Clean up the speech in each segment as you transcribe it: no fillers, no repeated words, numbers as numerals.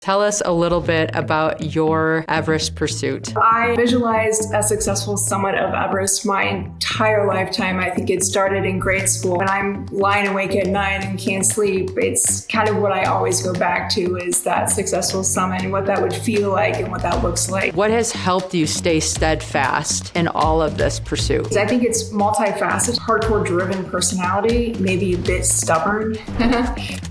Tell us a little bit about your Everest Pursuit. I visualized a successful summit of Everest my entire lifetime. I think it started in grade school. When I'm lying awake at night and can't sleep, it's kind of what I always go back to is that successful summit and what that would feel like and what that looks like. What has helped you stay steadfast in all of this pursuit? I think it's multifaceted, hardcore driven personality, maybe a bit stubborn.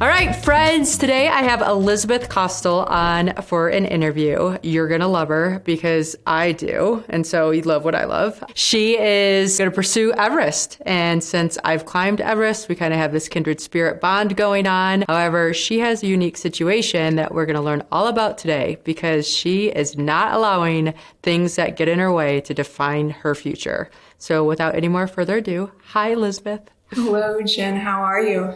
All right, friends, today I have Elizabeth Kostal on for an interview. You're gonna love her because I do, and so you love what I love. She is gonna pursue Everest, and since I've climbed Everest, we kind of have this kindred spirit bond going on. However, she has a unique situation that we're gonna learn all about today because she is not allowing things that get in her way to define her future. So without any more further ado, hi Elizabeth. Hello, Jen, how are you?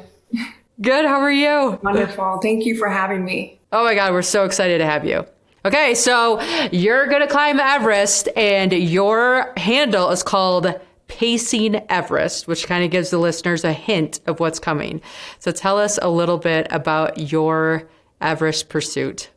Good, how are you? Wonderful, thank you for having me. Oh my God, we're so excited to have you. Okay, so you're gonna climb Everest and your handle is called Pacing Everest, which kind of gives the listeners a hint of what's coming. So tell us a little bit about your Everest Pursuit.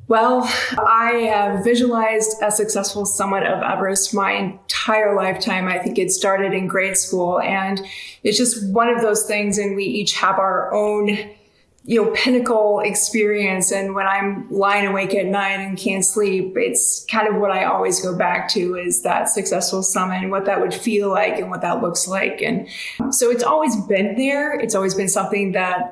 Well, I have visualized a successful summit of Everest my entire lifetime. I think it started in grade school, and it's just one of those things, and we each have our own pinnacle experience. And when I'm lying awake at night and can't sleep, it's kind of what I always go back to is that successful summit and what that would feel like and what that looks like. And so it's always been there. It's always been something that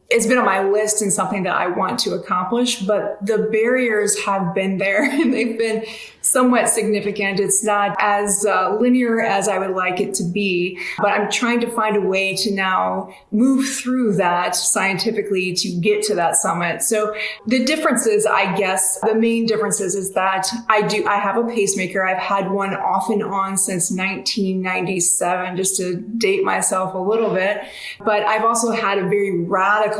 it's been on my list and something that I want to accomplish, but the barriers have been there and they've been somewhat significant. It's not as linear as I would like it to be, but I'm trying to find a way to now move through that scientifically to get to that summit. So the differences, I guess, the main differences is that I have a pacemaker. I've had one off and on since 1997, just to date myself a little bit. But I've also had a very radical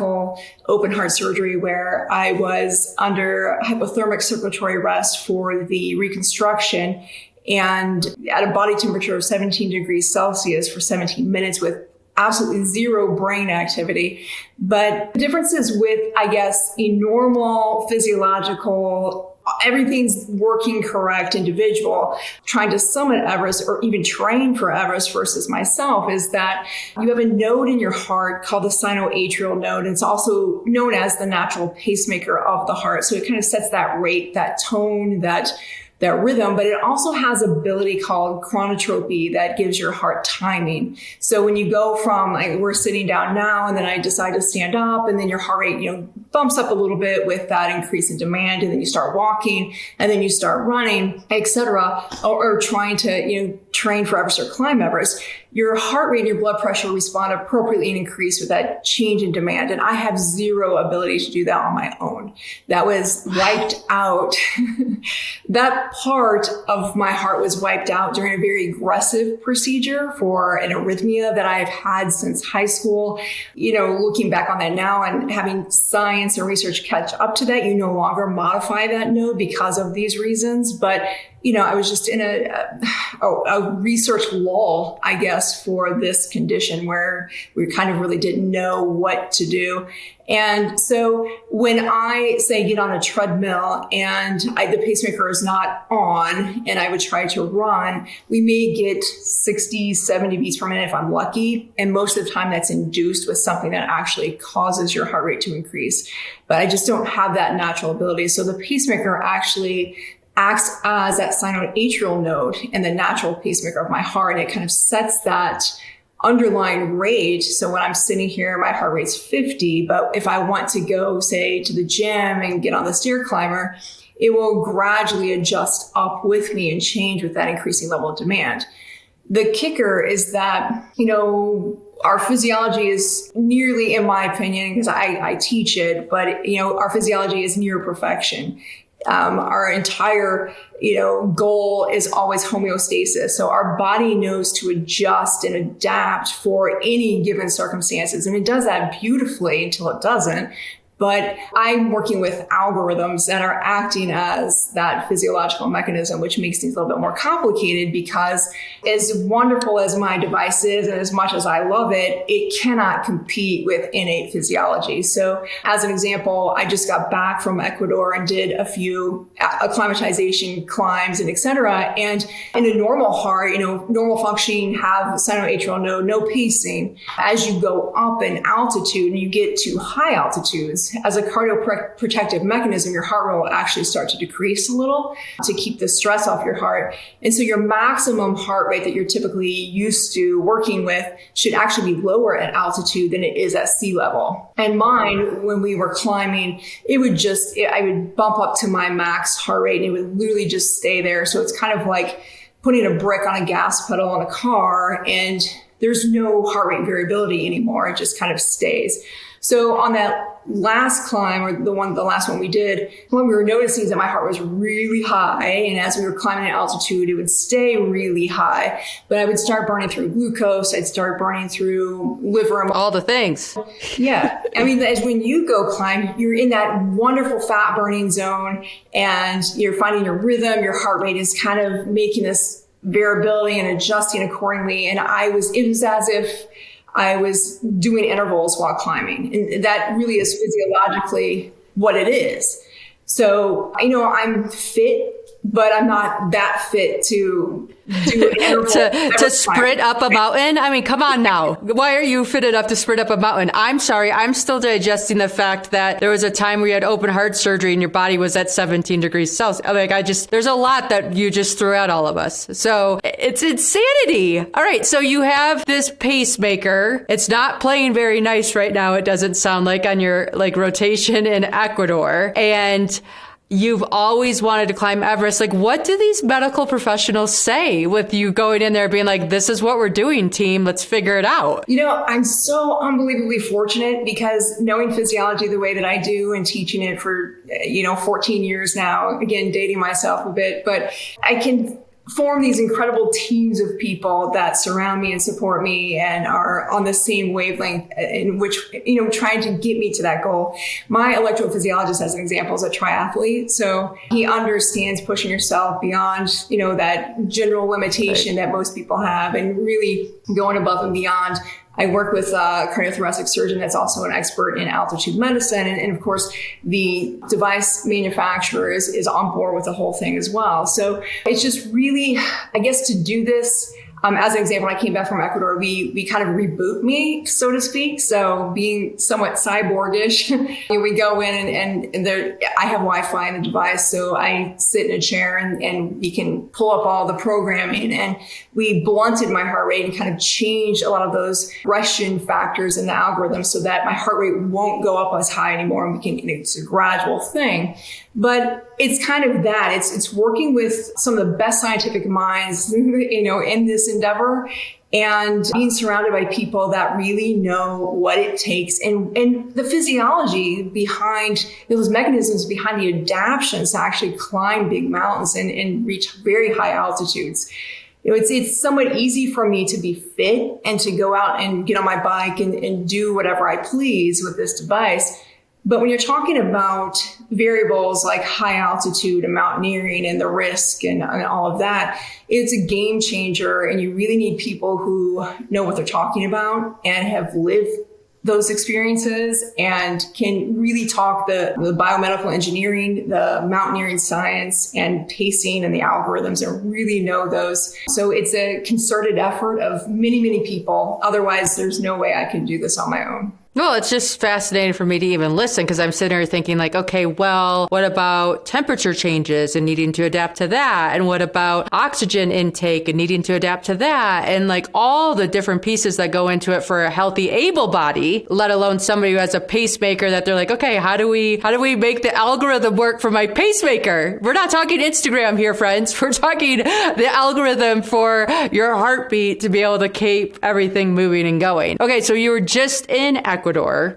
open heart surgery where I was under hypothermic circulatory arrest for the reconstruction and at a body temperature of 17 degrees Celsius for 17 minutes with absolutely zero brain activity. But the differences with, I guess, a normal physiological everything's working correct individual trying to summit Everest or even train for Everest versus myself is that you have a node in your heart called the sinoatrial node. And it's also known as the natural pacemaker of the heart. So it kind of sets that rate, that tone, that rhythm, but it also has ability called chronotropy that gives your heart timing. So when you go from we're sitting down now and then I decide to stand up and then your heart rate, bumps up a little bit with that increase in demand and then you start walking and then you start running, etc., or trying to, train for Everest or climb Everest, your heart rate and your blood pressure respond appropriately and increase with that change in demand. And I have zero ability to do that on my own. That was wiped out. That part of my heart was wiped out during a very aggressive procedure for an arrhythmia that I've had since high school. Looking back on that now and having science and research catch up to that, you no longer modify that node because of these reasons. But I was just in a research lull, I guess, for this condition where we kind of really didn't know what to do. And so when I say get on a treadmill and the pacemaker is not on and I would try to run, we may get 60, 70 beats per minute if I'm lucky. And most of the time that's induced with something that actually causes your heart rate to increase. But I just don't have that natural ability. So the pacemaker actually acts as that sinoatrial node and the natural pacemaker of my heart. And it kind of sets that underlying rate. So when I'm sitting here, my heart rate's 50. But if I want to go, say, to the gym and get on the stair climber, it will gradually adjust up with me and change with that increasing level of demand. The kicker is that, our physiology is nearly, in my opinion, because I teach it, but, our physiology is near perfection. Our entire, goal is always homeostasis. So our body knows to adjust and adapt for any given circumstances. And it does that beautifully until it doesn't. But I'm working with algorithms that are acting as that physiological mechanism, which makes things a little bit more complicated because as wonderful as my device is and as much as I love it, it cannot compete with innate physiology. So as an example, I just got back from Ecuador and did a few acclimatization climbs and et cetera. And in a normal heart, normal functioning, have sinoatrial node, no pacing. As you go up in altitude and you get to high altitudes, as a cardioprotective mechanism, your heart rate will actually start to decrease a little to keep the stress off your heart. And so your maximum heart rate that you're typically used to working with should actually be lower at altitude than it is at sea level. And mine, when we were climbing, I would bump up to my max heart rate and it would literally just stay there. So it's kind of like putting a brick on a gas pedal on a car, and there's no heart rate variability anymore. It just kind of stays. So on that last climb, or the last one we did, what we were noticing is that my heart was really high. And as we were climbing at altitude, it would stay really high. But I would start burning through glucose. I'd start burning through liver. All the things. Yeah. I mean, as when you go climb, you're in that wonderful fat burning zone and you're finding your rhythm. Your heart rate is kind of making this variability and adjusting accordingly. And it was as if I was doing intervals while climbing. And that really is physiologically what it is. So, I'm fit, but I'm not that fit to do an interval. to sprint up a mountain? I mean, come on now. Why are you fit enough to sprint up a mountain? I'm sorry. I'm still digesting the fact that there was a time where you had open heart surgery and your body was at 17 degrees Celsius. There's a lot that you just threw at all of us. So it's insanity. All right. So you have this pacemaker. It's not playing very nice right now. It doesn't sound like on your rotation in Ecuador. And you've always wanted to climb Everest. What do these medical professionals say with you going in there being like, this is what we're doing, team, let's figure it out? I'm so unbelievably fortunate because knowing physiology the way that I do and teaching it for, 14 years now, again, dating myself a bit, but I can form these incredible teams of people that surround me and support me and are on the same wavelength in which, trying to get me to that goal. My electrophysiologist, as an example, is a triathlete. So he understands pushing yourself beyond, that general limitation that most people have and really going above and beyond. I work with a cardiothoracic surgeon that's also an expert in altitude medicine. And of course, the device manufacturer is on board with the whole thing as well. So it's just really, I guess, to do this. As an example, when I came back from Ecuador, we kind of reboot me, so to speak. So being somewhat cyborgish, we go in and there, I have Wi-Fi in the device. So I sit in a chair and we can pull up all the programming, and we blunted my heart rate and kind of changed a lot of those Russian factors in the algorithm so that my heart rate won't go up as high anymore. And it's a gradual thing. But it's kind of that. It's working with some of the best scientific minds, in this endeavor, and being surrounded by people that really know what it takes and the physiology behind those mechanisms behind the adaptions to actually climb big mountains and reach very high altitudes. It's somewhat easy for me to be fit and to go out and get on my bike and do whatever I please with this device. But when you're talking about variables like high altitude and mountaineering and the risk and all of that, it's a game changer. And you really need people who know what they're talking about and have lived those experiences and can really talk the biomedical engineering, the mountaineering science and pacing and the algorithms and really know those. So it's a concerted effort of many, many people. Otherwise, there's no way I can do this on my own. Well, it's just fascinating for me to even listen because I'm sitting here thinking okay, well, what about temperature changes and needing to adapt to that? And what about oxygen intake and needing to adapt to that? And all the different pieces that go into it for a healthy, able body, let alone somebody who has a pacemaker that they're like, okay, how do we make the algorithm work for my pacemaker? We're not talking Instagram here, friends. We're talking the algorithm for your heartbeat to be able to keep everything moving and going. Okay, so you were just in Ecuador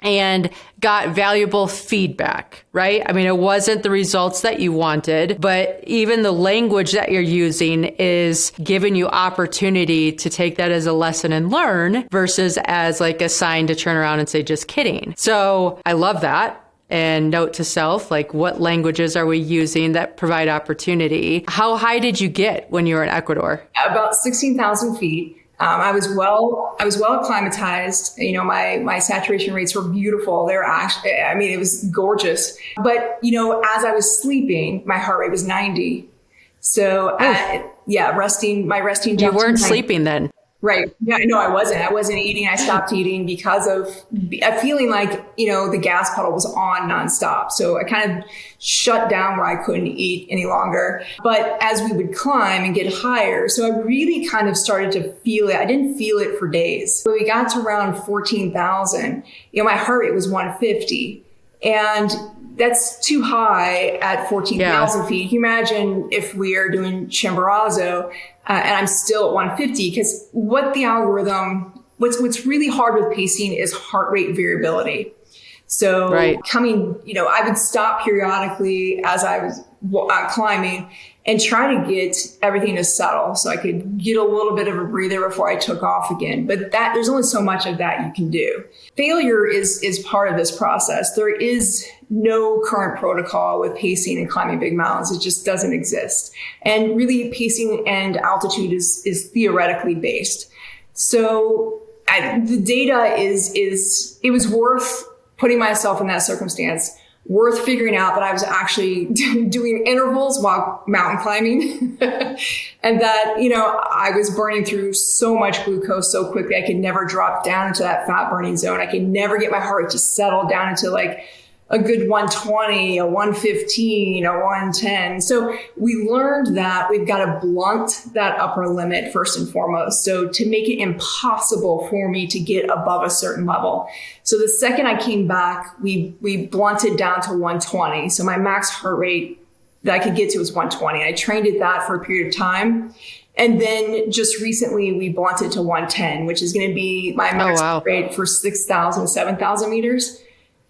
and got valuable feedback, right? I mean, it wasn't the results that you wanted, but even the language that you're using is giving you opportunity to take that as a lesson and learn versus as a sign to turn around and say, just kidding. So I love that. and note to self, like what languages are we using that provide opportunity? How high did you get when you were in Ecuador? About 16,000 feet. I was well acclimatized. You know, my saturation rates were beautiful. They're actually, I mean, it was gorgeous. But, you know, as I was sleeping, my heart rate was 90. So my resting. You weren't sleeping then. Right. Yeah, no, I wasn't eating. I stopped eating because of a feeling like, you know, the gas pedal was on nonstop. So I kind of shut down where I couldn't eat any longer. But as we would climb and get higher, so I really kind of started to feel it. I didn't feel it for days. When we got to around 14,000, you know, my heart rate was 150. And that's too high at 14,000 feet. You imagine if we are doing Chimborazo and I'm still at 150, because what's really hard with pacing is heart rate variability. So coming, you know, I would stop periodically as I was climbing and try to get everything to settle so I could get a little bit of a breather before I took off again. But there's only so much of that you can do. Failure is part of this process. There is no current protocol with pacing and climbing big mountains. It just doesn't exist. And really pacing and altitude is theoretically based. So the data it was worth putting myself in that circumstance, worth figuring out that I was actually doing intervals while mountain climbing and that, you know, I was burning through so much glucose so quickly. I could never drop down into that fat burning zone. I could never get my heart rate to settle down into like a good 120, a 115, a 110. So we learned that we've got to blunt that upper limit first and foremost. So to make it impossible for me to get above a certain level. So the second I came back, we blunted down to 120. So my max heart rate that I could get to was 120. I trained at that for a period of time. And then just recently we blunted to 110, which is going to be my max heart rate for 6,000, 7,000 meters.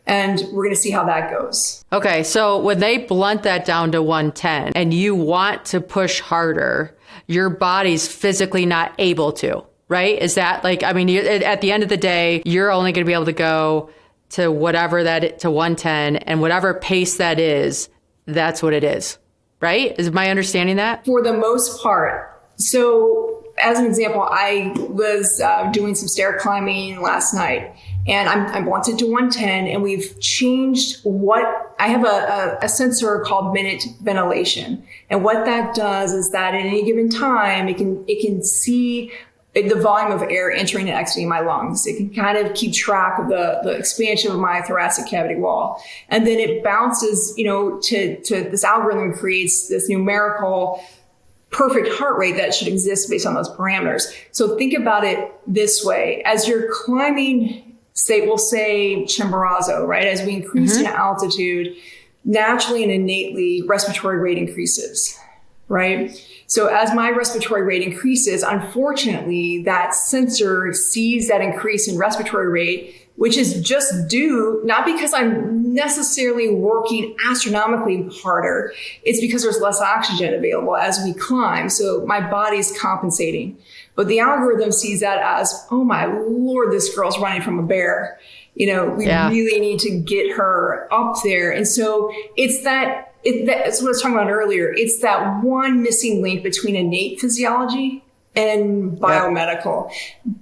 And we're going to see how that goes. Okay. So when they blunt that down to 110 and you want to push harder, your body's physically not able to, right? Is that like, I mean, at the end of the day, you're only going to be able to go to whatever to 110 and whatever pace that is, that's what it is, right? Is my understanding that? For the most part. So as an example, I was doing some stair climbing last night. And I'm blunted to 110, and we've changed I have a sensor called minute ventilation. And what that does is that at any given time, it can see the volume of air entering and exiting my lungs. It can kind of keep track of the expansion of my thoracic cavity wall. And then it bounces, you know, to this algorithm creates this numerical perfect heart rate that should exist based on those parameters. So think about it this way. As you're climbing, we'll say Chimborazo, right? As we increase in altitude, naturally and innately, respiratory rate increases, right? So as my respiratory rate increases, unfortunately, that sensor sees that increase in respiratory rate, which is just due, not because I'm necessarily working astronomically harder, it's because there's less oxygen available as we climb. So my body's compensating. But the algorithm sees that as, oh my Lord, this girl's running from a bear. You know, we really need to get her up there. And so that's what I was talking about earlier. It's that one missing link between innate physiology and biomedical.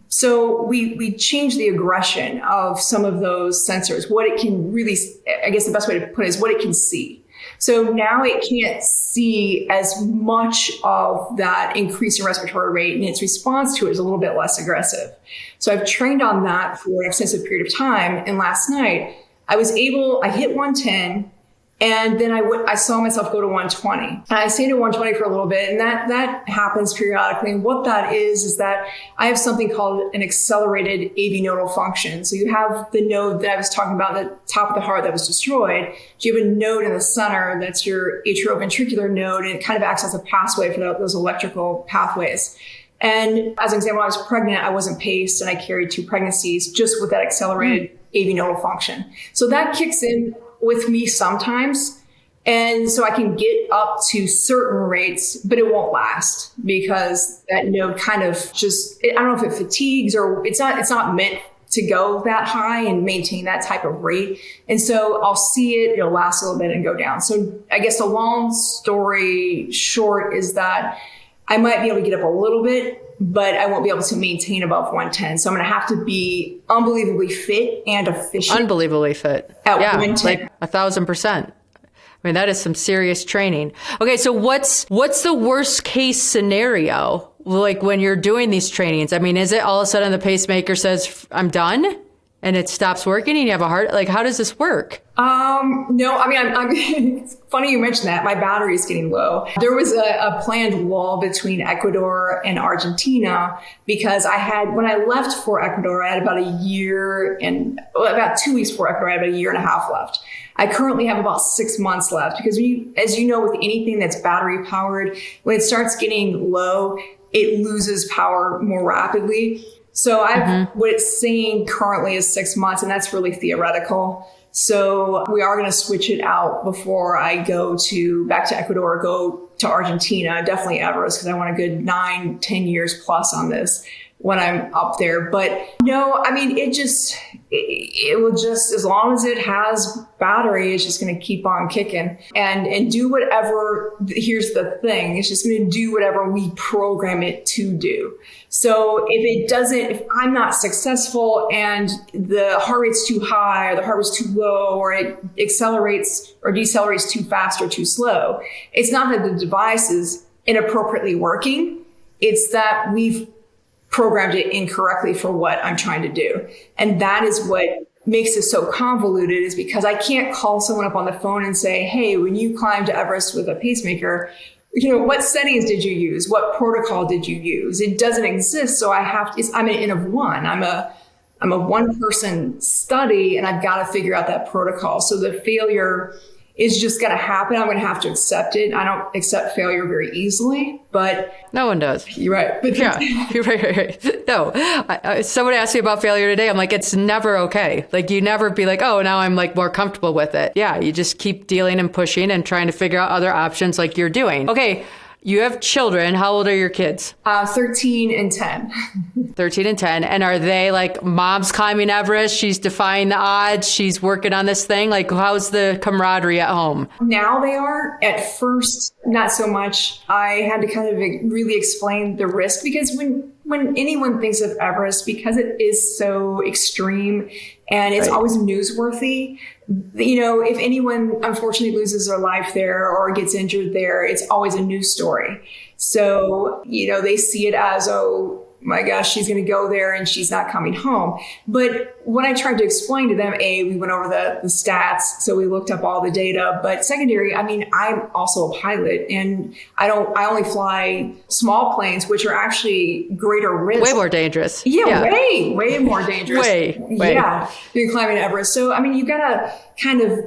So we change the aggression of some of those sensors. What it can really, I guess the best way to put it is what it can see. So now it can't see as much of that increase in respiratory rate, and its response to it is a little bit less aggressive. So I've trained on that for an extensive period of time. And last night I hit 110. And then I saw myself go to 120. And I stayed at 120 for a little bit, and that happens periodically. And what that is that I have something called an accelerated AV nodal function. So you have the node that I was talking about, the top of the heart that was destroyed. You have a node in the center that's your atrioventricular node, and it kind of acts as a pathway for those electrical pathways. And as an example, when I was pregnant, I wasn't paced, and I carried 2 pregnancies just with that accelerated AV nodal function. So that kicks in with me sometimes. And so I can get up to certain rates, but it won't last because that node kind of just, I don't know if it fatigues or it's not meant to go that high and maintain that type of rate. And so I'll see it, it'll last a little bit and go down. So I guess the long story short is that I might be able to get up a little bit, but I won't be able to maintain above 110. So I'm going to have to be unbelievably fit and efficient. Unbelievably fit. At yeah, 110. like 1,000%. I mean, that is some serious training. Okay, so what's the worst case scenario, like when you're doing these trainings? I mean, is it all of a sudden the pacemaker says, I'm done, and it stops working and you have a heart? Like, how does this work? No, I mean, I'm it's funny you mentioned that. My battery is getting low. There was a planned lull between Ecuador and Argentina because when I left for Ecuador, I had about about 2 weeks before Ecuador, I had about a year and a half left. I currently have about 6 months left because as you know, with anything that's battery powered, when it starts getting low, it loses power more rapidly. So what it's saying currently is 6 months, and that's really theoretical. So we are going to switch it out before I go back to Ecuador, go to Argentina, definitely Everest, because I want a good 9-10 years plus on this when I'm up there. But no, I mean, it will just, as long as it has battery, it's just going to keep on kicking and do whatever. Here's the thing. It's just going to do whatever we program it to do. So if I'm not successful and the heart rate's too high or the heart rate's too low or it accelerates or decelerates too fast or too slow, it's not that the device is inappropriately working. It's that we've programmed it incorrectly for what I'm trying to do. And that is what makes it so convoluted, is because I can't call someone up on the phone and say, hey, when you climbed to Everest with a pacemaker, what settings did you use? What protocol did you use? It doesn't exist. So I'm an N of one. I'm a one person study and I've got to figure out that protocol. So the failure is just going to happen. I'm going to have to accept it. I don't accept failure very easily, but no one does. You're right. But yeah, you're right. No, someone asked me about failure today. I'm like, it's never okay. Like, you never be like, oh, now I'm like more comfortable with it. Yeah, you just keep dealing and pushing and trying to figure out other options like you're doing. Okay. You have children. How old are your kids? 13 and 10. 13 and 10. And are they like, mom's climbing Everest, she's defying the odds, she's working on this thing? Like, how's the camaraderie at home? Now they are. At first, not so much. I had to kind of really explain the risk, because when anyone thinks of Everest, because it is so extreme and it's always newsworthy, if anyone unfortunately loses their life there or gets injured there, it's always a news story. So, they see it as, oh my gosh, she's going to go there and she's not coming home. But when I tried to explain to them, we went over the stats. So we looked up all the data, but secondary, I mean, I'm also a pilot and I only fly small planes, which are actually greater risk. Way more dangerous. Yeah. Way more dangerous. Way. Yeah. You're climbing Everest. So, I mean, you got to kind of,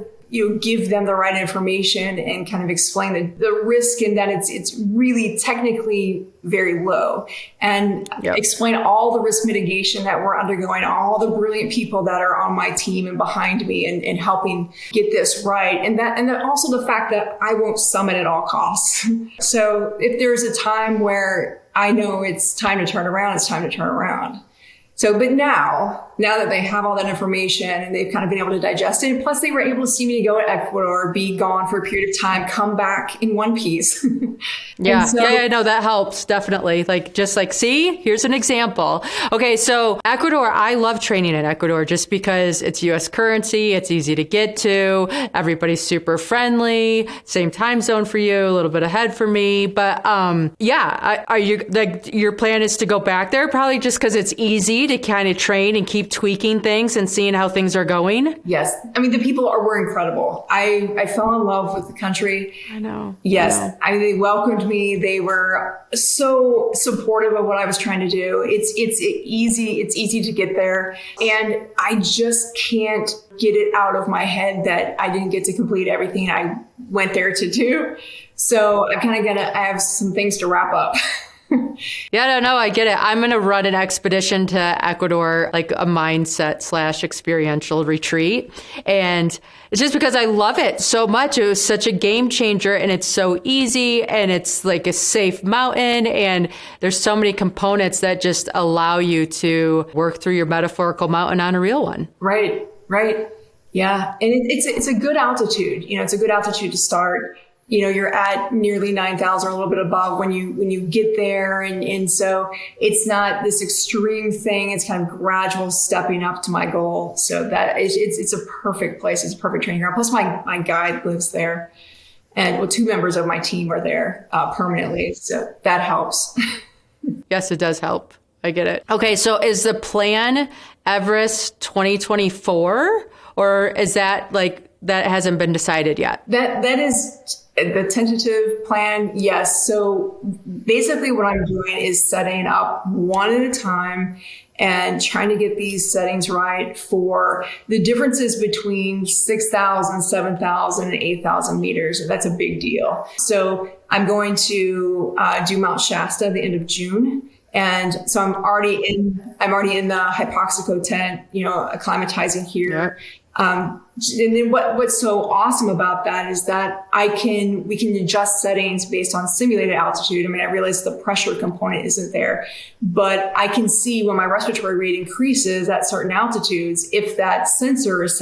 give them the right information and kind of explain the risk, and that it's really technically very low, and explain all the risk mitigation that we're undergoing, all the brilliant people that are on my team and behind me and helping get this right. And then also the fact that I won't summit at all costs. So if there's a time where I know it's time to turn around, it's time to turn around. So, but now that they have all that information and they've kind of been able to digest it, plus they were able to see me go to Ecuador, be gone for a period of time, come back in one piece. No, that helps. Definitely. See, here's an example. Okay. So Ecuador, I love training in Ecuador just because it's US currency. It's easy to get to. Everybody's super friendly, same time zone for you, a little bit ahead for me. But, are you your plan is to go back there probably just because it's easy to kind of train and keep tweaking things and seeing how things are going? Yes. I mean, the people were incredible. I fell in love with the country. I know. Yes. They welcomed me. They were so supportive of what I was trying to do. It's easy to get there. And I just can't get it out of my head that I didn't get to complete everything I went there to do. So I have some things to wrap up. Yeah, no, I get it. I'm going to run an expedition to Ecuador, like a mindset / experiential retreat. And it's just because I love it so much. It was such a game changer, and it's so easy, and it's like a safe mountain. And there's so many components that just allow you to work through your metaphorical mountain on a real one. Right, right. Yeah. And it's a good altitude. It's a good altitude to start. You're at nearly 9,000 or a little bit above when you get there. And so it's not this extreme thing. It's kind of gradual stepping up to my goal. So that it's a perfect place. It's a perfect training ground. Plus my guide lives there, and 2 members of my team are there permanently. So that helps. Yes, it does help. I get it. Okay. So is the plan Everest 2024, or is that that hasn't been decided yet? That is the tentative plan. Yes. So basically what I'm doing is setting up one at a time and trying to get these settings right for the differences between 6,000, 7,000, and 8,000 meters. That's a big deal. So I'm going to do Mount Shasta at the end of June. And so I'm already in the hypoxico tent, acclimatizing here. Yeah. And then what's so awesome about that is that we can adjust settings based on simulated altitude. I mean, I realize the pressure component isn't there, but I can see when my respiratory rate increases at certain altitudes, if that sensor is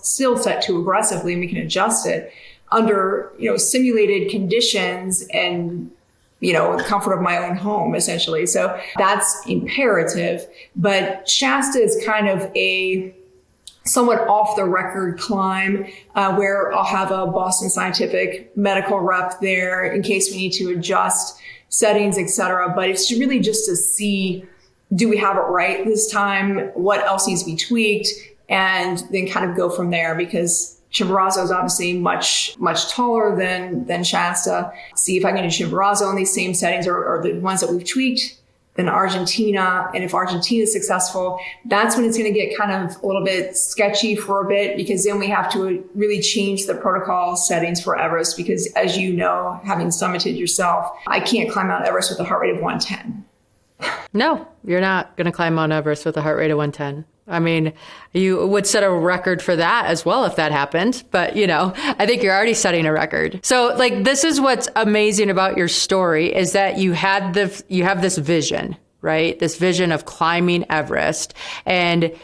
still set too aggressively, and we can adjust it under, simulated conditions and the comfort of my own home, essentially. So that's imperative. But Shasta is kind of a somewhat off the record climb where I'll have a Boston Scientific medical rep there in case we need to adjust settings, et cetera. But it's really just to see, do we have it right this time? What else needs to be tweaked? And then kind of go from there, because Chimborazo is obviously much taller than Shasta. See if I can do Chimborazo in these same settings or the ones that we've tweaked. Then Argentina. And if Argentina is successful, that's when it's going to get kind of a little bit sketchy for a bit, because then we have to really change the protocol settings for Everest. Because as you know, having summited yourself, I can't climb Mount Everest with a heart rate of 110. No, you're not going to climb Mount Everest with a heart rate of 110. I mean, you would set a record for that as well if that happened. But, I think you're already setting a record. So this is what's amazing about your story, is that you have this vision, right? This vision of climbing Everest. And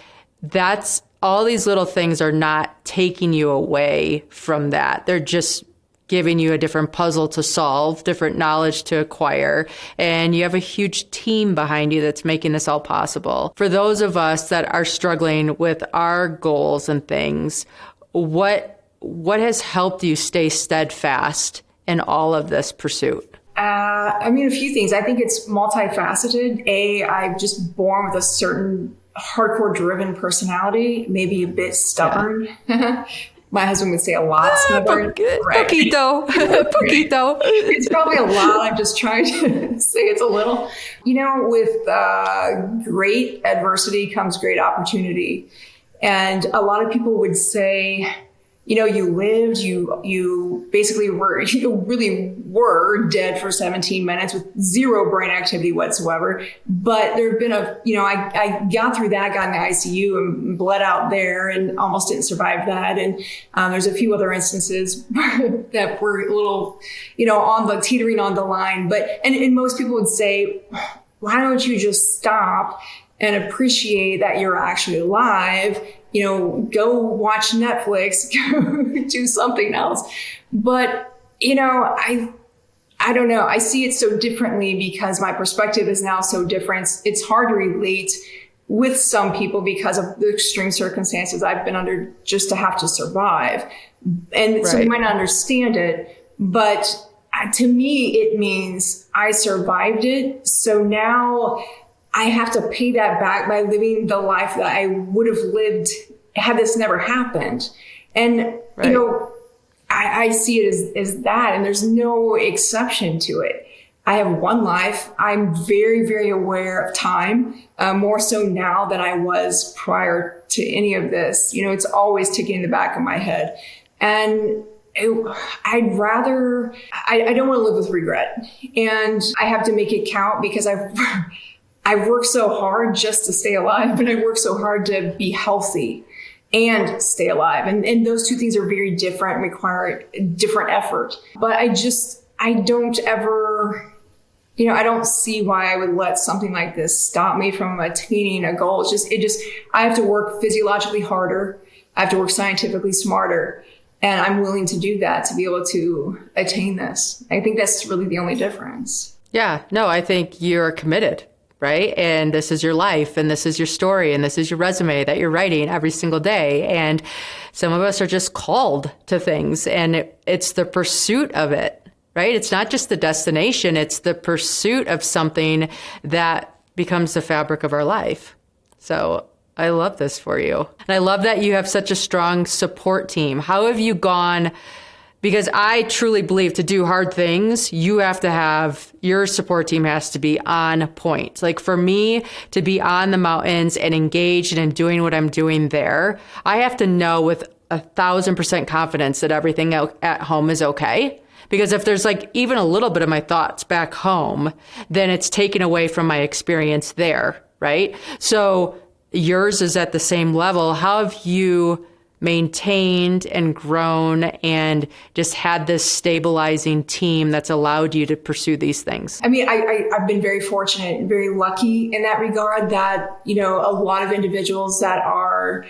that's all these little things are not taking you away from that. They're just giving you a different puzzle to solve, different knowledge to acquire, and you have a huge team behind you that's making this all possible. For those of us that are struggling with our goals and things, what has helped you stay steadfast in all of this pursuit? A few things. I think it's multifaceted. I'm just born with a certain hardcore driven personality, maybe a bit stubborn. Yeah. My husband would say a lot stubborn. Right. Poquito. Poquito. It's probably a lot. I'm just trying to say it's a little. With great adversity comes great opportunity. And a lot of people would say, you lived, you basically really were dead for 17 minutes with zero brain activity whatsoever. But there have been I got through that, got in the ICU and bled out there and almost didn't survive that. And there's a few other instances that were a little, teetering on the line. But, and most people would say, why don't you just stop and appreciate that you're actually alive? Go watch Netflix, go do something else. But, I don't know. I see it so differently because my perspective is now so different. It's hard to relate with some people because of the extreme circumstances I've been under just to have to survive. And right. So you might not understand it, but to me, it means I survived it. So now I have to pay that back by living the life that I would have lived had this never happened. And, right. I see it as that, and there's no exception to it. I have one life. I'm very, very aware of time, more so now than I was prior to any of this. It's always ticking in the back of my head. And I'd rather, I don't want to live with regret. And I have to make it count because I've worked so hard just to stay alive, but I work so hard to be healthy and stay alive. And those two things are very different, require different effort. But I don't ever, I don't see why I would let something like this stop me from attaining a goal. I have to work physiologically harder. I have to work scientifically smarter. And I'm willing to do that to be able to attain this. I think that's really the only difference. Yeah, no, I think you're committed, right? And this is your life, and this is your story, and this is your resume that you're writing every single day. And some of us are just called to things, and it's the pursuit of it, right? It's not just the destination, it's the pursuit of something that becomes the fabric of our life. So I love this for you. And I love that you have such a strong support team. How have you gone? Because I truly believe to do hard things, you have to have, your support team has to be on point. Like for me to be on the mountains and engaged and doing what I'm doing there, I have to know with 1,000% confidence that everything at home is okay. Because if there's like even a little bit of my thoughts back home, then it's taken away from my experience there, right? So yours is at the same level. How have you maintained and grown and just had this stabilizing team that's allowed you to pursue these things? I mean, I've been very fortunate and very lucky in that regard that, a lot of individuals that are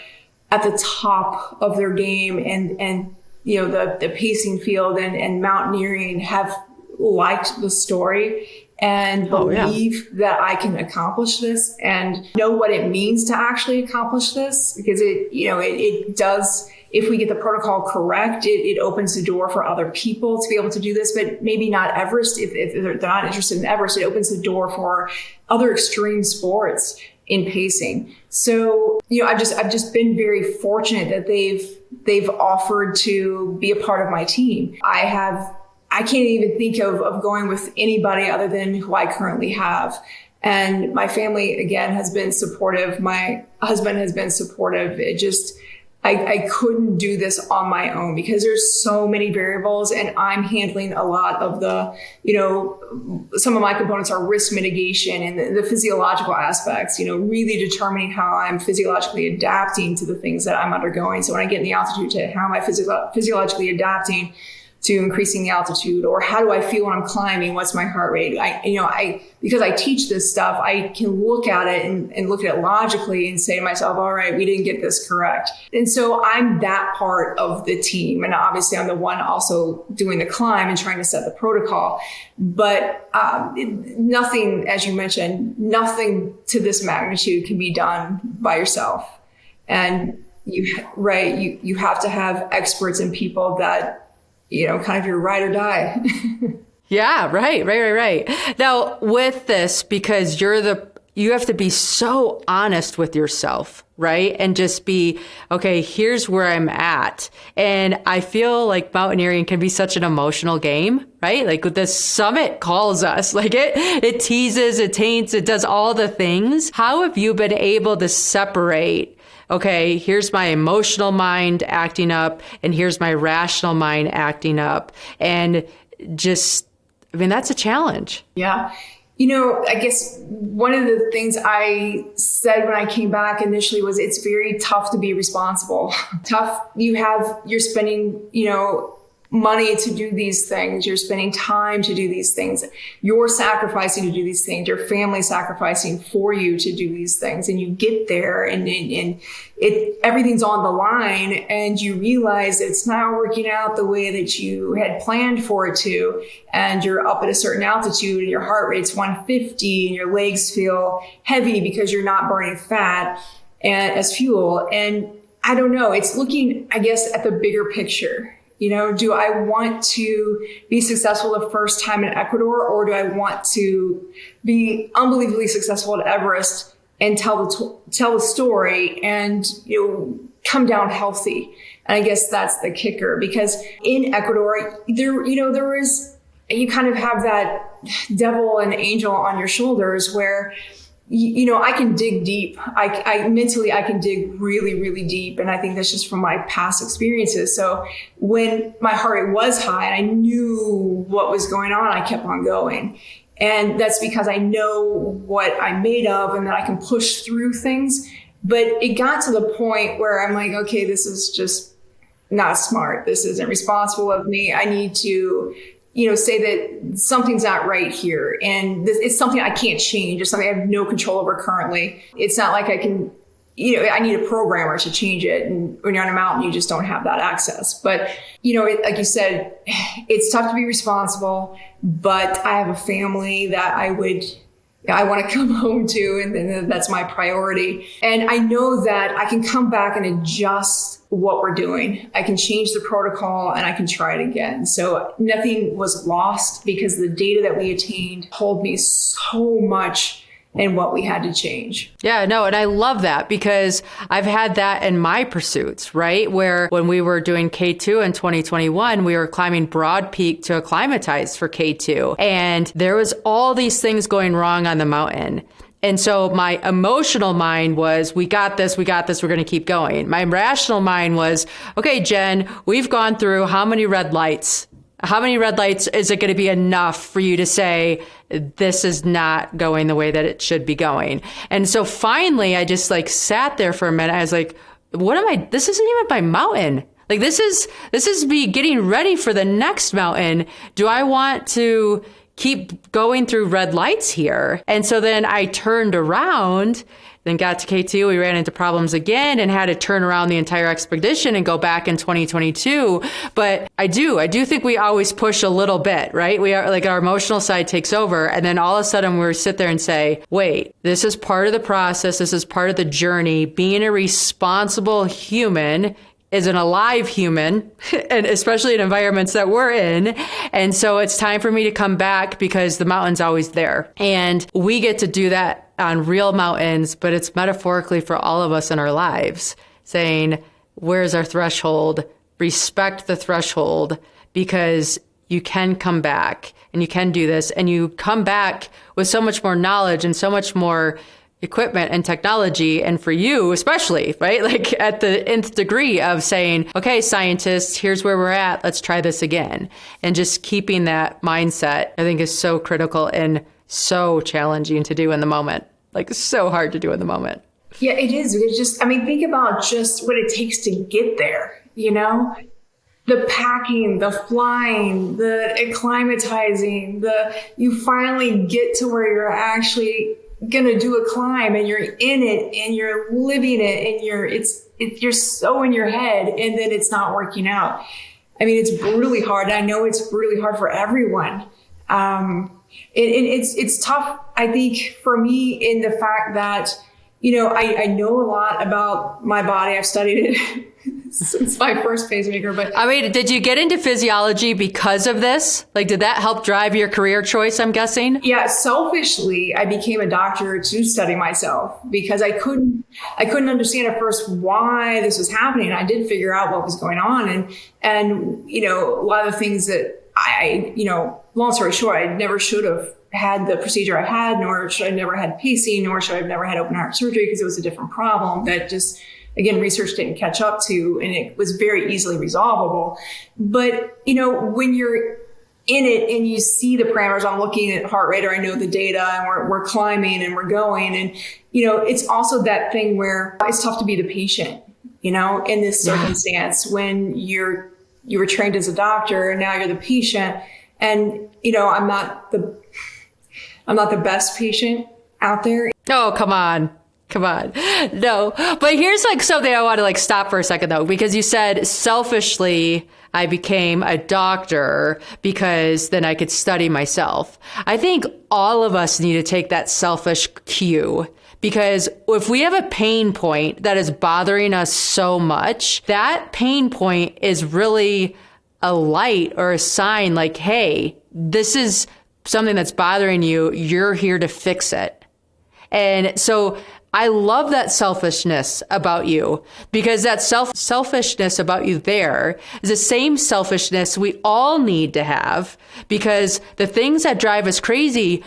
at the top of their game and the pacing field and mountaineering have liked the story and believe that I can accomplish this and know what it means to actually accomplish this, because it does, if we get the protocol correct, it opens the door for other people to be able to do this, but maybe not Everest. If they're not interested in Everest, it opens the door for other extreme sports in pacing. So, I've just been very fortunate that they've offered to be a part of my team. I can't even think of going with anybody other than who I currently have. And my family, again, has been supportive. My husband has been supportive. I couldn't do this on my own because there's so many variables and I'm handling a lot of the, some of my components are risk mitigation and the physiological aspects, really determining how I'm physiologically adapting to the things that I'm undergoing. So when I get in the altitude, how am I physiologically adapting to increasing the altitude, or how do I feel when I'm climbing? What's my heart rate? Because I teach this stuff, I can look at it and look at it logically and say to myself, all right, we didn't get this correct. And so I'm that part of the team. And obviously I'm the one also doing the climb and trying to set the protocol. But nothing, as you mentioned, nothing to this magnitude can be done by yourself. And you have to have experts and people that, kind of your ride or die. Yeah, right. Now with this, because you have to be so honest with yourself, right? And just be, okay, here's where I'm at. And I feel like mountaineering can be such an emotional game, right? Like the summit calls us, like it teases, it taints, it does all the things. How have you been able to separate, okay, here's my emotional mind acting up and here's my rational mind acting up? And that's a challenge. Yeah. I guess one of the things I said when I came back initially was it's very tough to be responsible. Tough. You're spending, money to do these things. You're spending time to do these things. You're sacrificing to do these things. Your family's sacrificing for you to do these things. And you get there and everything's on the line and you realize that it's not working out the way that you had planned for it to. And you're up at a certain altitude and your heart rate's 150 and your legs feel heavy because you're not burning fat as fuel. And I don't know, it's looking, I guess, at the bigger picture. Do I want to be successful the first time in Ecuador, or do I want to be unbelievably successful at Everest and tell the story and, come down healthy? And I guess that's the kicker, because in Ecuador, there is, you kind of have that devil and angel on your shoulders where I can dig deep. I mentally, I can dig really, really deep. And I think that's just from my past experiences. So when my heart rate was high and I knew what was going on, I kept on going. And that's because I know what I'm made of and that I can push through things. But it got to the point where I'm like, okay, this is just not smart. This isn't responsible of me. I need to say that something's not right here. And it's something I can't change. It's something I have no control over currently. It's not like I can, I need a programmer to change it. And when you're on a mountain, you just don't have that access. But, like you said, it's tough to be responsible, but I have a family that I want to come home to, and that's my priority. And I know that I can come back and adjust what we're doing. I can change the protocol and I can try it again. So nothing was lost because the data that we attained told me so much in what we had to change. Yeah, no, and I love that because I've had that in my pursuits, right? Where when we were doing K2 in 2021, we were climbing Broad Peak to acclimatize for K2. And there was all these things going wrong on the mountain. And so my emotional mind was, we got this, we're going to keep going. My rational mind was, okay, Jen, we've gone through how many red lights? How many red lights is it going to be enough for you to say, this is not going the way that it should be going? And so finally, I just sat there for a minute. I was like, this isn't even my mountain. This is me getting ready for the next mountain. Do I want to keep going through red lights here? And so then I turned around, then got to K2. We ran into problems again and had to turn around the entire expedition and go back in 2022. But I do think we always push a little bit, right? We are our emotional side takes over. And then all of a sudden we sit there and say, wait, this is part of the process. This is part of the journey. Being a responsible human is an alive human, and especially in environments that we're in. And so it's time for me to come back because the mountain's always there. And we get to do that on real mountains, but it's metaphorically for all of us in our lives, saying, where's our threshold? Respect the threshold, because you can come back and you can do this. And you come back with so much more knowledge and so much more equipment and technology. And for you, especially, right? At the nth degree of saying, okay, scientists, here's where we're at. Let's try this again. And just keeping that mindset, I think, is so critical and so challenging to do in the moment. So hard to do in the moment. Yeah, it is. It's just, think about just what it takes to get there, The packing, the flying, the acclimatizing, you finally get to where you're actually gonna do a climb and you're in it and you're living it and you're so in your head, and then it's not working out. It's brutally hard. I know it's brutally hard for everyone. It's tough, I think, for me in the fact that, I know a lot about my body. I've studied it since my first pacemaker. But did you get into physiology because of this? Did that help drive your career choice, I'm guessing? Yeah, selfishly, I became a doctor to study myself because I couldn't understand at first why this was happening. I did figure out what was going on. And a lot of the things that long story short, I never should have had the procedure I had, nor should I never had pacing, nor should I have never had open heart surgery because it was a different problem that just, again, research didn't catch up to, and it was very easily resolvable. But, when you're in it and you see the parameters, I'm looking at heart rate, or I know the data, and we're climbing and we're going. And, it's also that thing where it's tough to be the patient, in this circumstance when you were trained as a doctor and now you're the patient. And, I'm not the best patient out there. Oh, come on. No, but here's something I want to stop for a second though, because you said selfishly, I became a doctor because then I could study myself. I think all of us need to take that selfish cue, because if we have a pain point that is bothering us so much, that pain point is really a light or a sign hey, this is something that's bothering you. You're here to fix it. And so I love that selfishness about you, because that selfishness about you there is the same selfishness we all need to have, because the things that drive us crazy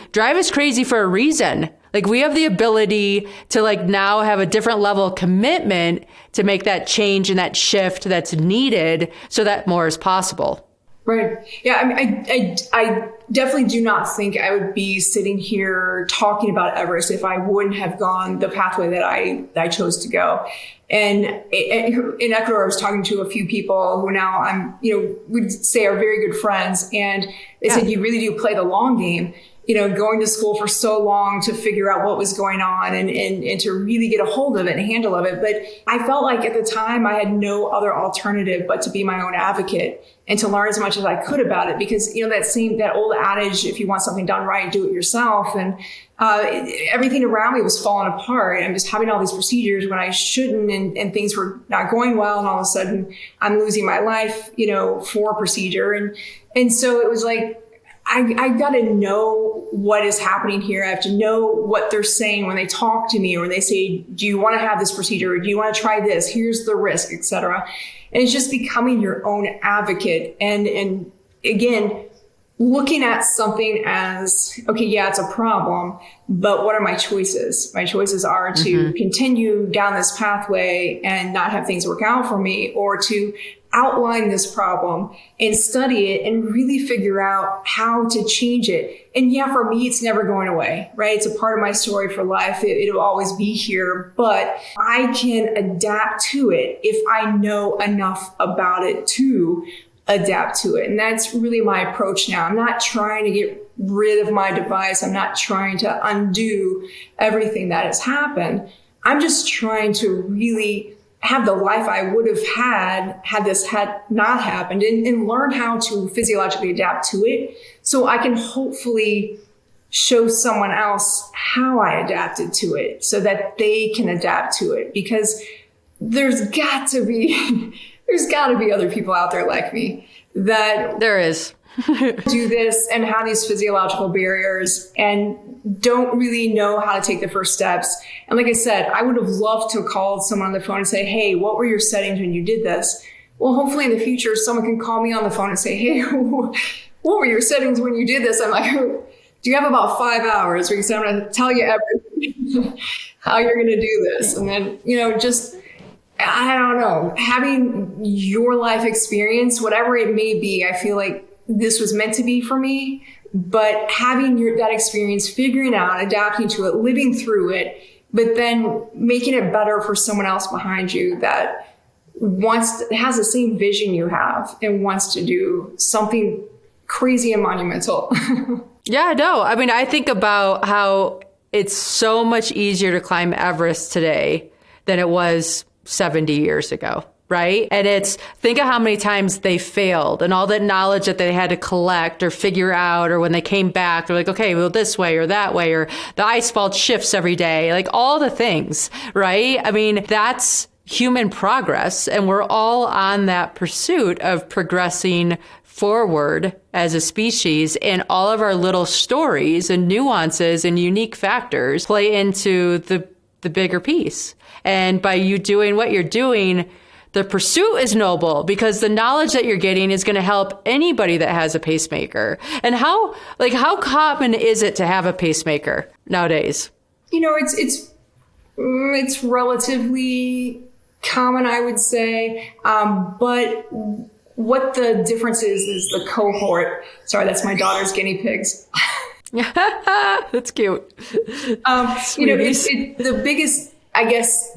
for a reason. Like we have the ability to like now have a different level of commitment to make that change and that shift that's needed so that more is possible. Right. Yeah. I mean, I definitely do not think I would be sitting here talking about Everest if I wouldn't have gone the pathway that I chose to go. And in Ecuador, I was talking to a few people who now we'd say are very good friends. And they said, you really do play the long game. Going to school for so long to figure out what was going on and to really get a hold of it and handle of it. But I felt like at the time I had no other alternative but to be my own advocate and to learn as much as I could about it. Because, that old adage, if you want something done right, do it yourself. And everything around me was falling apart. I'm just having all these procedures when I shouldn't, and things were not going well. And all of a sudden I'm losing my life, for a procedure. And so it was like, I got to know what is happening here. I have to know what they're saying when they talk to me or when they say, do you want to have this procedure? Or do you want to try this? Here's the risk, et cetera. And it's just becoming your own advocate. And again, looking at something as, okay, yeah, it's a problem, but what are my choices? My choices are to continue down this pathway and not have things work out for me, or to outline this problem and study it and really figure out how to change it. And yeah, for me, it's never going away, right? It's a part of my story for life. It'll always be here, but I can adapt to it if I know enough about it to adapt to it. And that's really my approach now. I'm not trying to get rid of my device. I'm not trying to undo everything that has happened. I'm just trying to really have the life I would have had this had not happened, and learn how to physiologically adapt to it so I can hopefully show someone else how I adapted to it so that they can adapt to it. Because there's got to be other people out there like me that there is do this and have these physiological barriers and don't really know how to take the first steps. And like I said, I would have loved to have called someone on the phone and say, hey, what were your settings when you did this? Well, hopefully in the future, someone can call me on the phone and say, hey, what were your settings when you did this? I'm like, do you have about 5 hours? Because I'm going to tell you everything, how you're going to do this. And then, I don't know, having your life experience, whatever it may be, I feel like this was meant to be for me, but having that experience, figuring out, adapting to it, living through it, but then making it better for someone else behind you that has the same vision you have and wants to do something crazy and monumental. Yeah, no. I mean, I think about how it's so much easier to climb Everest today than it was 70 years ago. Right? And think of how many times they failed and all that knowledge that they had to collect or figure out, or when they came back, they're like, okay, well, this way or that way, or the ice fault shifts every day, like all the things, right? I mean, that's human progress. And we're all on that pursuit of progressing forward as a species, and all of our little stories and nuances and unique factors play into the bigger piece. And by you doing what you're doing, the pursuit is noble because the knowledge that you're getting is going to help anybody that has a pacemaker. And how common is it to have a pacemaker nowadays? It's relatively common, I would say. But what the difference is the cohort. Sorry, that's my daughter's guinea pigs. That's cute. The biggest, I guess,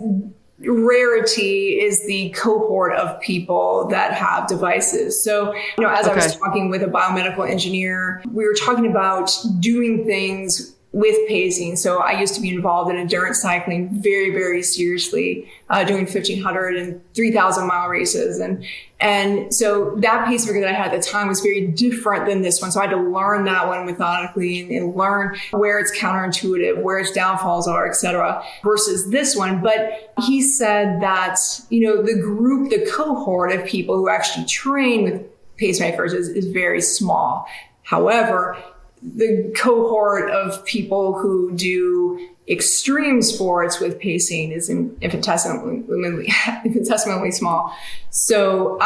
rarity is the cohort of people that have devices. So, as I was talking with a biomedical engineer, we were talking about doing things with pacing. So I used to be involved in endurance cycling very, very seriously, doing 1,500 and 3,000 mile races. And so that pacemaker that I had at the time was very different than this one. So I had to learn that one methodically and learn where its counterintuitive, where its downfalls are, et cetera, versus this one. But he said that, the cohort of people who actually train with pacemakers is very small. However, the cohort of people who do extreme sports with pacing is infinitesimally small. So,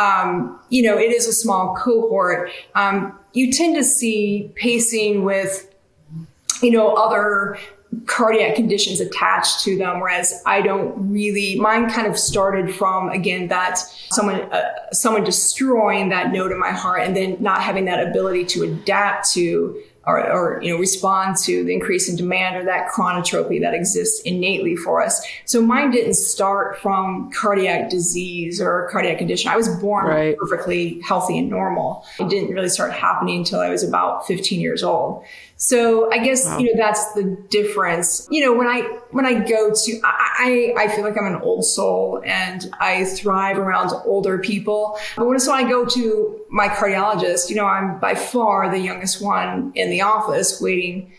it is a small cohort. You tend to see pacing with, other cardiac conditions attached to them, whereas I don't really. Mine kind of started from, again, that someone destroying that note in my heart, and then not having that ability to adapt to or respond to the increase in demand or that chronotropy that exists innately for us. So mine didn't start from cardiac disease or cardiac condition. I was born perfectly healthy and normal. It didn't really start happening until I was about 15 years old. So I guess, that's the difference. When I go to, I feel like I'm an old soul and I thrive around older people. But when I go to my cardiologist, I'm by far the youngest one in the office waiting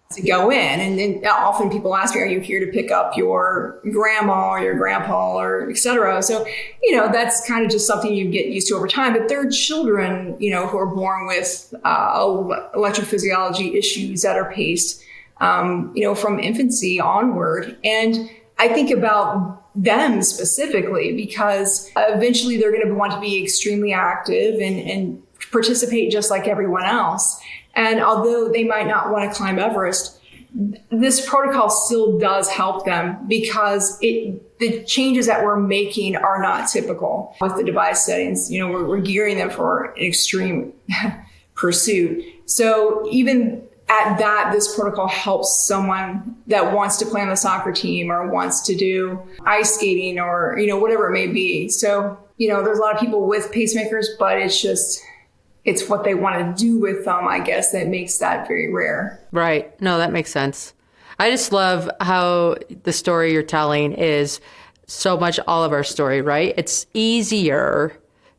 to go in. And then often people ask me, are you here to pick up your grandma or your grandpa or et cetera? So, that's kind of just something you get used to over time. But there are children, who are born with electrophysiology issues that are paced, from infancy onward. And I think about them specifically because eventually they're going to want to be extremely active and participate just like everyone else. And although they might not want to climb Everest, this protocol still does help them because the changes that we're making are not typical with the device settings. We're gearing them for an extreme pursuit. So even at that, this protocol helps someone that wants to play on the soccer team or wants to do ice skating or, whatever it may be. So, there's a lot of people with pacemakers, but it's what they want to do with them, I guess, that makes that very rare. Right. No, that makes sense. I just love how the story you're telling is so much all of our story, right? It's easier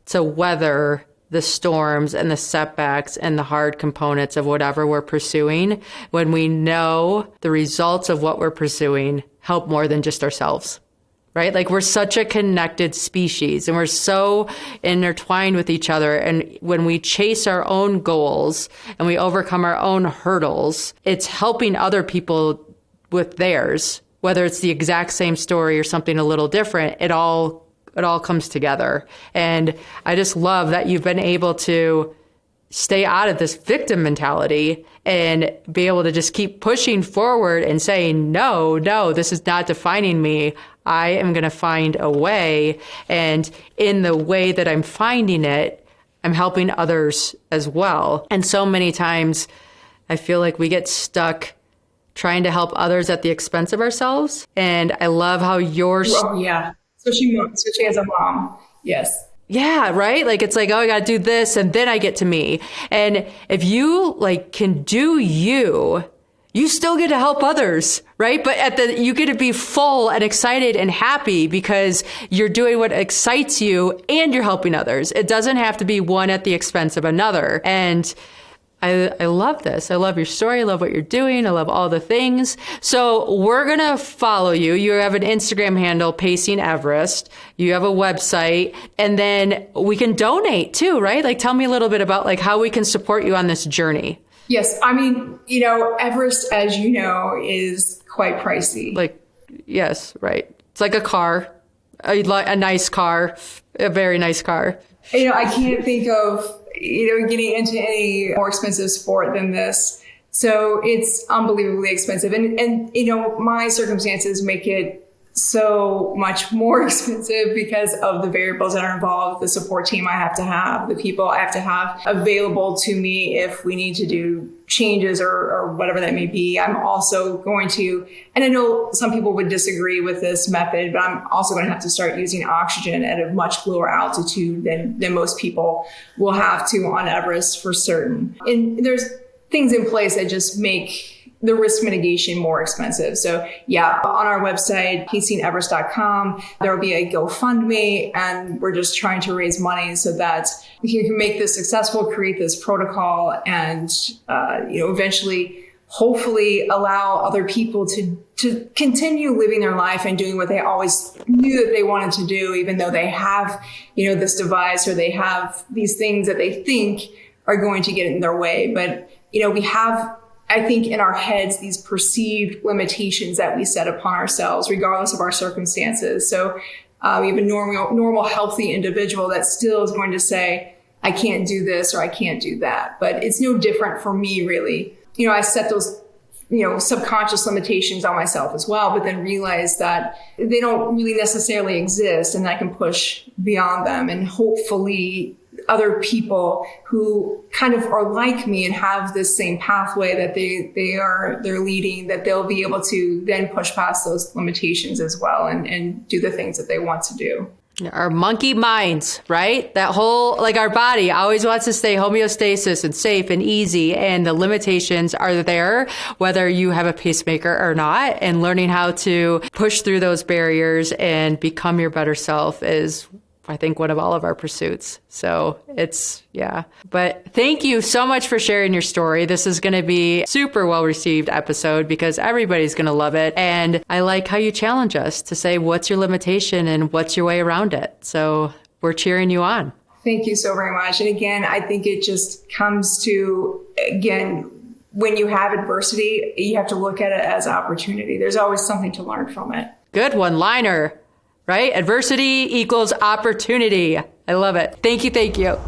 to weather the storms and the setbacks and the hard components of whatever we're pursuing when we know the results of what we're pursuing help more than just ourselves. Right? Like we're such a connected species and we're so intertwined with each other. And when we chase our own goals and we overcome our own hurdles, it's helping other people with theirs, whether it's the exact same story or something a little different. It all comes together. And I just love that you've been able to stay out of this victim mentality and be able to just keep pushing forward and saying, no, this is not defining me. I am going to find a way. And in the way that I'm finding it, I'm helping others as well. And so many times I feel like we get stuck trying to help others at the expense of ourselves. And I love how you're... Oh, yeah. Especially as a mom. Yes. Yeah, right? Like, it's like, oh, I got to do this and then I get to me. And if you can do you still get to help others, right? But you get to be full and excited and happy because you're doing what excites you and you're helping others. It doesn't have to be one at the expense of another. And I love this. I love your story. I love what you're doing. I love all the things. So we're going to follow you. You have an Instagram handle, Pacing Everest. You have a website, and then we can donate too, right? Like, tell me a little bit about how we can support you on this journey. Yes. I mean, Everest, as you know, is quite pricey. Yes, right. It's like a car, a nice car, a very nice car. I can't think of getting into any more expensive sport than this. So it's unbelievably expensive. And my circumstances make it so much more expensive because of the variables that are involved, the support team I have to have, the people I have to have available to me if we need to do changes or whatever that may be. I'm also going to, and I know some people would disagree with this method, but I'm also going to have to start using oxygen at a much lower altitude than most people will have to on Everest for certain. And there's things in place that just make the risk mitigation more expensive. So yeah, on our website, pacingeverest.com, there will be a GoFundMe, and we're just trying to raise money so that we can make this successful, create this protocol, and eventually, hopefully, allow other people to continue living their life and doing what they always knew that they wanted to do, even though they have, this device or they have these things that they think are going to get in their way. But we have, I think, in our heads, these perceived limitations that we set upon ourselves, regardless of our circumstances. So we have a normal, healthy individual that still is going to say, I can't do this or I can't do that. But it's no different for me, really. I set those subconscious limitations on myself as well, but then realize that they don't really necessarily exist and I can push beyond them. And hopefully other people who kind of are like me and have this same pathway that they're leading, that they'll be able to then push past those limitations as well and do the things that they want to do. Our monkey minds, right? That whole, like our body always wants to stay homeostasis and safe and easy. And the limitations are there, whether you have a pacemaker or not. And learning how to push through those barriers and become your better self is, I think, one of all of our pursuits. So yeah. But thank you so much for sharing your story. This is going to be super well received episode because everybody's going to love it. And I like how you challenge us to say, what's your limitation and what's your way around it? So we're cheering you on. Thank you so very much. And again, I think it just comes to, again, when you have adversity, you have to look at it as opportunity. There's always something to learn from it. Good one-liner. Right? Adversity equals opportunity. I love it. Thank you. Thank you.